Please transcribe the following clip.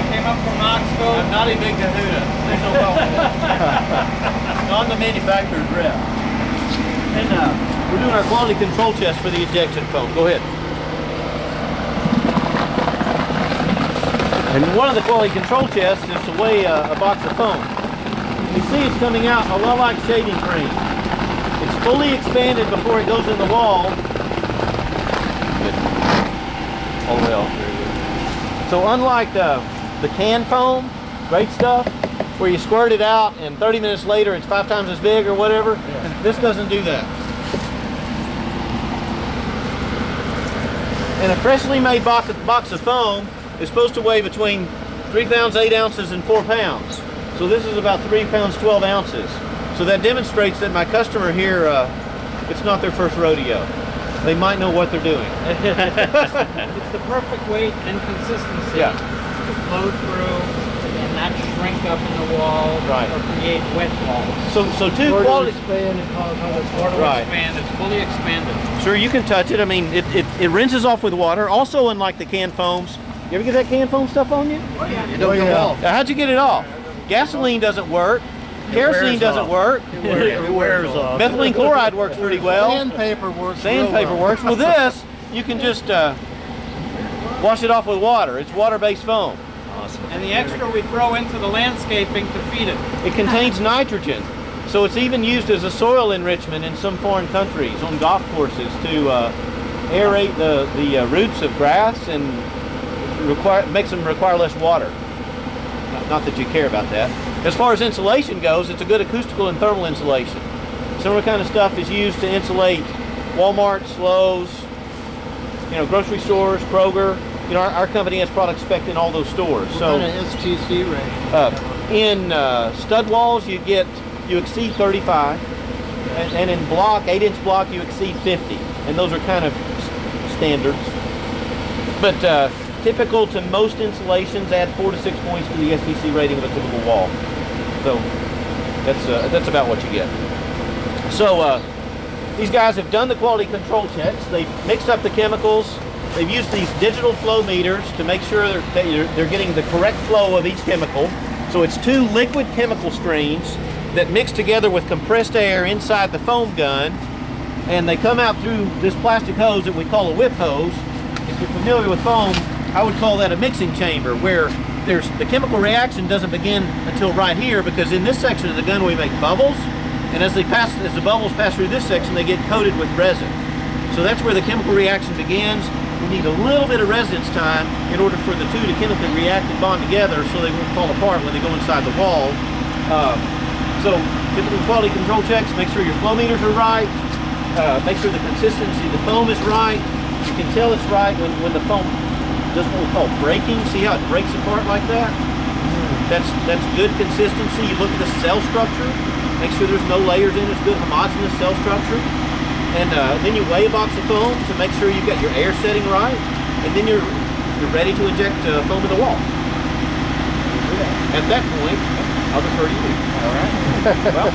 I came up from Knoxville. I'm not a big kahuna. Please don't call me that. I'm the manufacturer's rep. And we're doing our quality control test for the injection foam. Go ahead. And one of the quality control tests is to weigh a box of foam. You see it's coming out a lot like shaving cream. It's fully expanded before it goes in the wall. All the way off. So unlike the can foam, great stuff, where you squirt it out and 30 minutes later it's 5 times as big or whatever, this doesn't do that. And a freshly made box of foam is supposed to weigh between 3 pounds 8 ounces and 4 pounds. So this is about 3 pounds 12 ounces. So that demonstrates that my customer here, it's not their first rodeo. They might know what they're doing. It's the perfect weight and consistency to flow through and not shrink up in the wall or create wet walls. So two quality expand and cause expand. It's fully expanded. Sure, you can touch it. I mean, it rinses off with water. Also, unlike the canned foams, you ever get that canned foam stuff on you? Oh yeah. It don't come off. How'd you get it off? Gasoline doesn't work. Kerosene doesn't work. It wears off. Methylene chloride works pretty well. Sandpaper works. Sandpaper works. Well, this, you can just wash it off with water. It's water-based foam. Awesome. And the extra we throw into the landscaping to feed it. It contains nitrogen. So it's even used as a soil enrichment in some foreign countries on golf courses to aerate the roots of grass and makes them require less water. Not that you care about that. As far as insulation goes, it's a good acoustical and thermal insulation. Similar kind of stuff is used to insulate Walmart, Lowe's, grocery stores, Kroger. Our company has products spec'd in all those stores. What kind of STC rating? In stud walls, you exceed 35, and in block, 8-inch block, you exceed 50, and those are kind of standards. But typical to most insulations, add 4 to 6 points to the STC rating of a typical wall. So that's about what you get. So these guys have done the quality control checks. They've mixed up the chemicals. They've used these digital flow meters to make sure that they're getting the correct flow of each chemical. So it's 2 liquid chemical streams that mix together with compressed air inside the foam gun, and they come out through this plastic hose that we call a whip hose. If you're familiar with foam, I would call that a mixing chamber, where the chemical reaction doesn't begin until right here, because in this section of the gun we make bubbles, and as the bubbles pass through this section, they get coated with resin. So that's where the chemical reaction begins. We need a little bit of residence time in order for the two to chemically react and bond together so they won't fall apart when they go inside the wall. So typical quality control checks, make sure your flow meters are right, make sure the consistency of the foam is right. You can tell it's right when the foam does what we call breaking. See how it breaks apart like that? That's good consistency. You look at the cell structure, make sure there's no layers in it. It's good homogeneous cell structure. And then you weigh a box of foam to make sure you've got your air setting right, and then you're ready to inject foam in the wall. At that point, I'll defer to you. All right. Well,